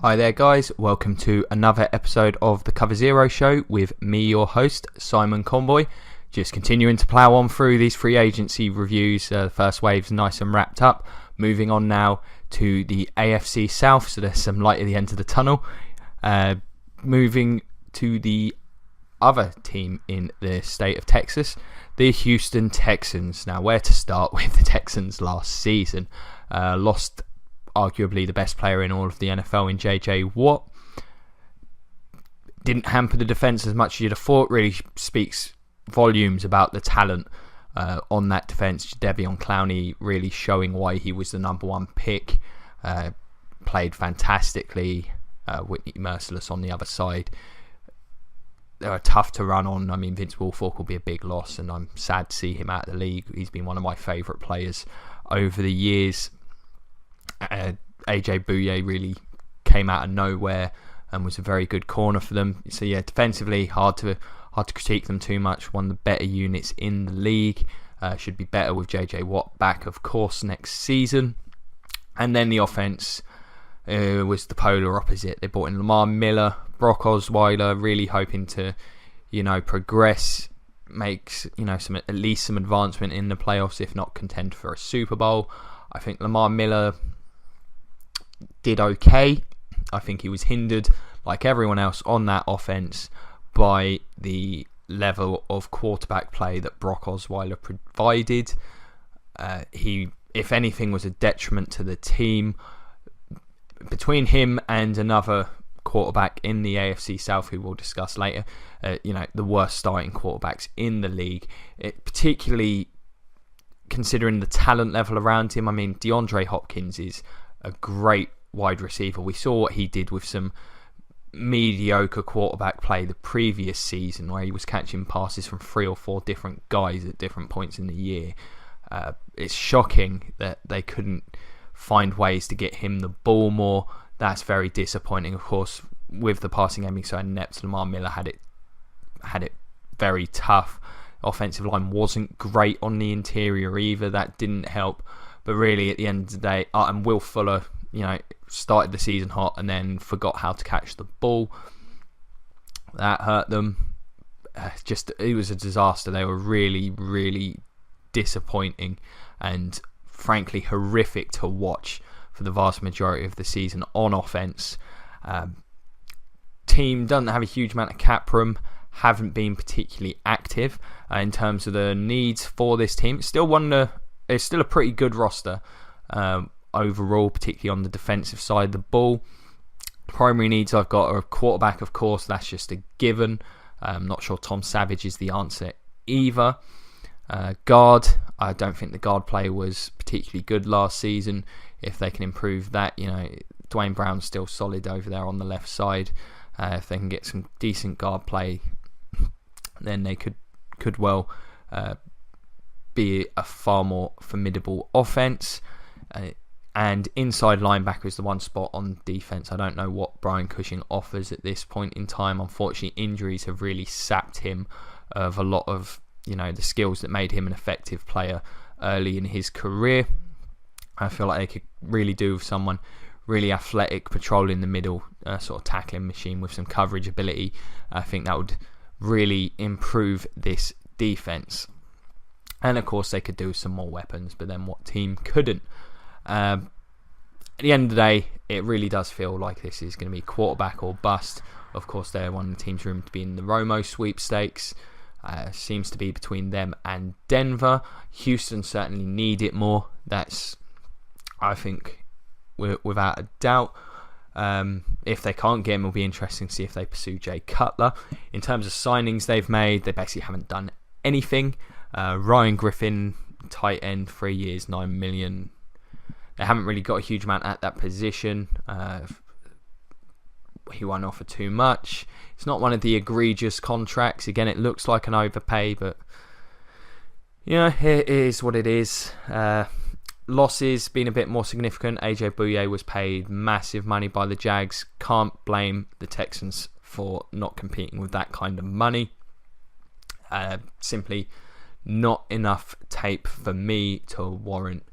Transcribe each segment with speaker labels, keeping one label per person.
Speaker 1: Hi there guys, welcome to another episode of the Cover Zero Show with me, your host, Simon Conboy. Just continuing to plough on through these free agency reviews. The first wave's nice and wrapped up. Moving on now to the AFC South, so there's some light at the end of the tunnel. Moving to the other team in the state of Texas, the Houston Texans. Now, where to start with the Texans last season? Lost arguably the best player in all of the NFL in J.J. Watt. Didn't hamper the defence as much as you'd have thought. Really speaks volumes about the talent on that defence. Jadeveon Clowney really showing why he was the number one pick. Played fantastically. Whitney Merciless on the other side. They are tough to run on. I mean, Vince Wilfork will be a big loss, and I'm sad to see him out of the league. He's been one of my favourite players over the years. AJ Bouye really came out of nowhere and was a very good corner for them. So yeah, defensively hard to critique them too much. One of the better units in the league. Should be better with JJ Watt back, of course, next season. And then the offense was the polar opposite. They brought in Lamar Miller, Brock Osweiler, really hoping to, progress, make at least some advancement in the playoffs, if not contend for a Super Bowl. I think Lamar Miller did okay. I think he was hindered, like everyone else on that offense, by the level of quarterback play that Brock Osweiler provided. He, if anything, was a detriment to the team. Between him and another quarterback in the AFC South, who we'll discuss later, the worst starting quarterbacks in the league, particularly considering the talent level around him. I mean, DeAndre Hopkins is a great wide receiver. We saw what he did with some mediocre quarterback play the previous season, where he was catching passes from 3 or 4 different guys at different points in the year. It's shocking that they couldn't find ways to get him the ball more. That's very disappointing. Of course, with the passing game being so inept, Lamar Miller had it very tough. Offensive line wasn't great on the interior either. That didn't help. But really, at the end of the day, and Will Fuller, started the season hot and then forgot how to catch the ball. That hurt them. It was a disaster. They were really, really disappointing and frankly horrific to watch for the vast majority of the season on offense. Team doesn't have a huge amount of cap room. Haven't been particularly active in terms of the needs for this team. It's still a pretty good roster overall, particularly on the defensive side of the ball. Primary needs I've got are a quarterback, of course. That's just a given. I'm not sure Tom Savage is the answer either. Guard, I don't think the guard play was particularly good last season. If they can improve that, Dwayne Brown's still solid over there on the left side. If they can get some decent guard play, then they could well be a far more formidable offense. And inside linebacker is the one spot on defense. I don't know what Brian Cushing offers at this point in time. Unfortunately, injuries have really sapped him of a lot of the skills that made him an effective player early in his career. I feel like they could really do with someone really athletic, patrolling the middle, sort of tackling machine with some coverage ability. I think that would really improve this defense. And of course, they could do some more weapons, but then what team couldn't? At the end of the day, it really does feel like this is going to be quarterback or bust. Of course, they're one of the teams rumored to be in the Romo sweepstakes. Seems to be between them and Denver. Houston certainly need it more. That's, I think, without a doubt. If they can't get him, it'll be interesting to see if they pursue Jay Cutler. In terms of signings they've made, they basically haven't done anything. Ryan Griffin, tight end, 3 years, $9 million. They haven't really got a huge amount at that position. He won't offer too much. It's not one of the egregious contracts. Again, it looks like an overpay, but it is what it is. Losses been a bit more significant. AJ Bouye was paid massive money by the Jags. Can't blame the Texans for not competing with that kind of money. Simply not enough tape for me to warrant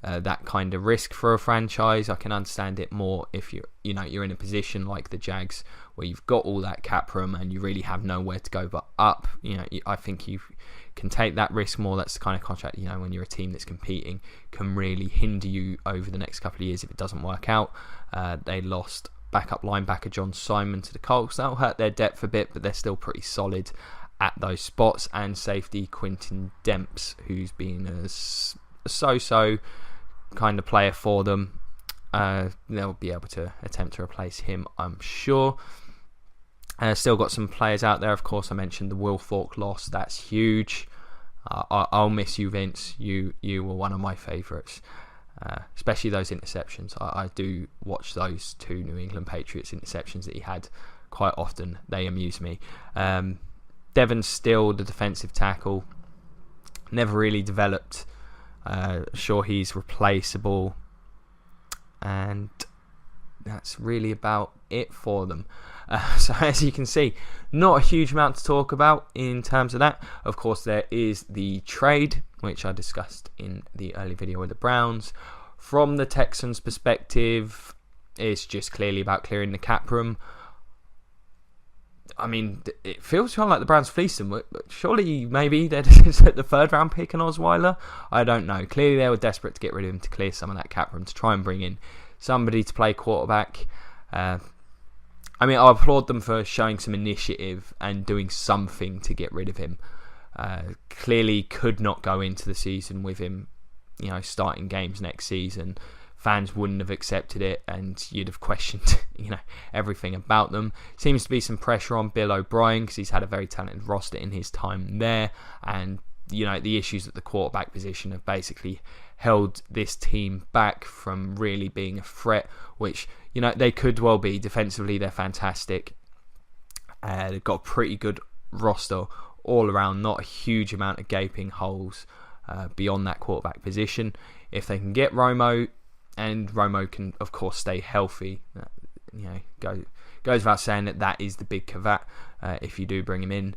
Speaker 1: that kind of risk for a franchise. I can understand it more if you're in a position like the Jags where you've got all that cap room and you really have nowhere to go but up. I think you can take that risk more. That's the kind of contract, when you're a team that's competing, can really hinder you over the next couple of years if it doesn't work out. They lost backup linebacker John Simon to the Colts. That'll hurt their depth a bit, but they're still pretty solid at those spots. And safety Quinton Demps, who's been a so-so kind of player for them. They'll be able to attempt to replace him, I'm sure. Still got some players out there. Of course, I mentioned the Will Falk loss. That's huge. I'll miss you, Vince. You were one of my favourites, especially those interceptions. I do watch those 2 New England Patriots interceptions that he had quite often. They amuse me. Devon Still, the defensive tackle, never really developed. Sure, he's replaceable, and that's really about it for them. So as you can see, not a huge amount to talk about in terms of that. Of course, there is the trade, which I discussed in the early video with the Browns. From the Texans' perspective, it's just clearly about clearing the cap room. I mean, it feels kind of like the Browns fleeced them. Surely, maybe they're just at the 3rd round pick on Osweiler? I don't know. Clearly, they were desperate to get rid of him to clear some of that cap room, to try and bring in somebody to play quarterback. I applaud them for showing some initiative and doing something to get rid of him. Clearly could not go into the season with him, starting games next season. Fans wouldn't have accepted it, and you'd have questioned, everything about them. Seems to be some pressure on Bill O'Brien because he's had a very talented roster in his time there, and the issues at the quarterback position have basically held this team back from really being a threat, which they could well be. Defensively, they're fantastic. They've got a pretty good roster all around, not a huge amount of gaping holes beyond that quarterback position. If they can get Romo, and Romo can, of course, stay healthy, goes without saying that is the big caveat. If you do bring him in,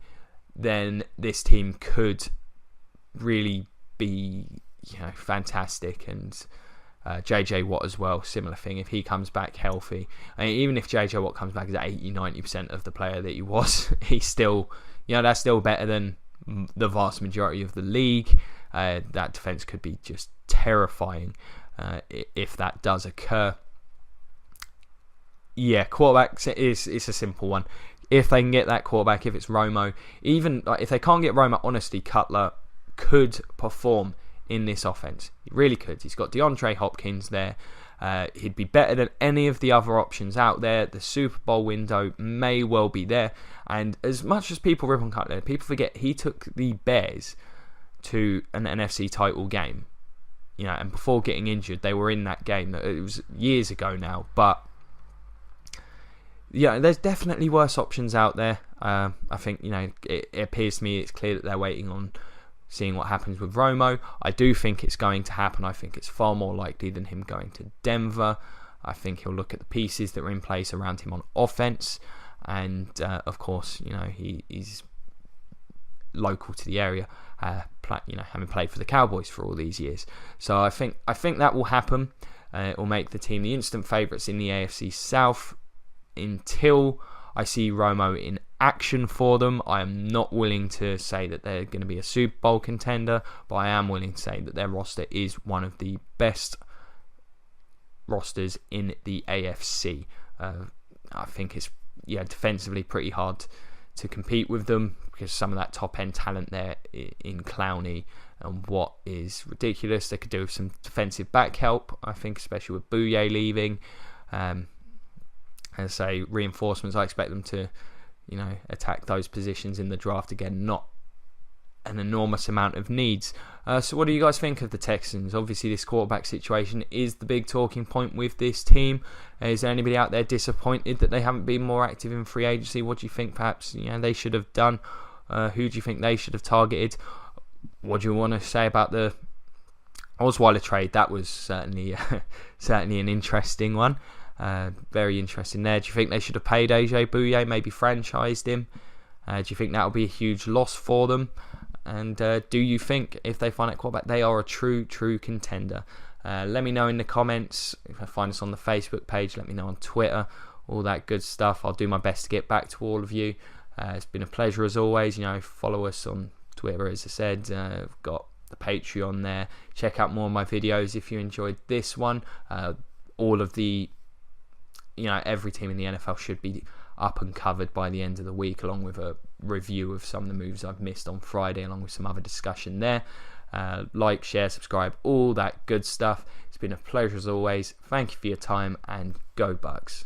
Speaker 1: then this team could really be fantastic. And JJ Watt as well, similar thing. If he comes back healthy, even if JJ Watt comes back as 80-90% of the player that he was, he's still, that's still better than the vast majority of the league. That defense could be just terrifying if that does occur. Yeah, quarterbacks it's a simple one. If they can get that quarterback, if it's Romo, even if they can't get Romo, honestly, Cutler could perform in this offense. He really could. He's got DeAndre Hopkins there. He'd be better than any of the other options out there. The Super Bowl window may well be there. And as much as people rip on Cutler, people forget he took the Bears to an NFC title game. And before getting injured, they were in that game. It was years ago now. But there's definitely worse options out there. I think, it appears to me it's clear that they're waiting on seeing what happens with Romo. I do think it's going to happen. I think it's far more likely than him going to Denver. I think he'll look at the pieces that are in place around him on offense. And, of course, he's local to the area, having played for the Cowboys for all these years. So I think that will happen. It will make the team the instant favourites in the AFC South until I see Romo in action for them. I am not willing to say that they're going to be a Super Bowl contender, but I am willing to say that their roster is one of the best rosters in the AFC. I think it's defensively pretty hard to compete with them because some of that top end talent there in Clowney and what is ridiculous. They could do with some defensive back help, I think, especially with Bouye leaving. As I say, reinforcements, I expect them to attack those positions in the draft again, not an enormous amount of needs. So what do you guys think of the Texans? Obviously, this quarterback situation is the big talking point with this team. Is there anybody out there disappointed that they haven't been more active in free agency? What do you think perhaps they should have done? Who do you think they should have targeted? What do you want to say about the Osweiler trade? That was certainly an interesting one. Very interesting there. Do you think they should have paid AJ Bouye, maybe franchised him? Do you think that will be a huge loss for them? And do you think if they find that quarterback, they are a true contender? Let me know in the comments. If I find us on the Facebook page, let me know on Twitter, all that good stuff. I'll do my best to get back to all of you. It's been a pleasure as always. Follow us on Twitter, as I said. I've got the Patreon there. Check out more of my videos if you enjoyed this one. All of the, every team in the NFL should be up and covered by the end of the week, along with a review of some of the moves I've missed on Friday, along with some other discussion there. Like, share, subscribe, all that good stuff. It's been a pleasure as always. Thank you for your time, and go Bucks.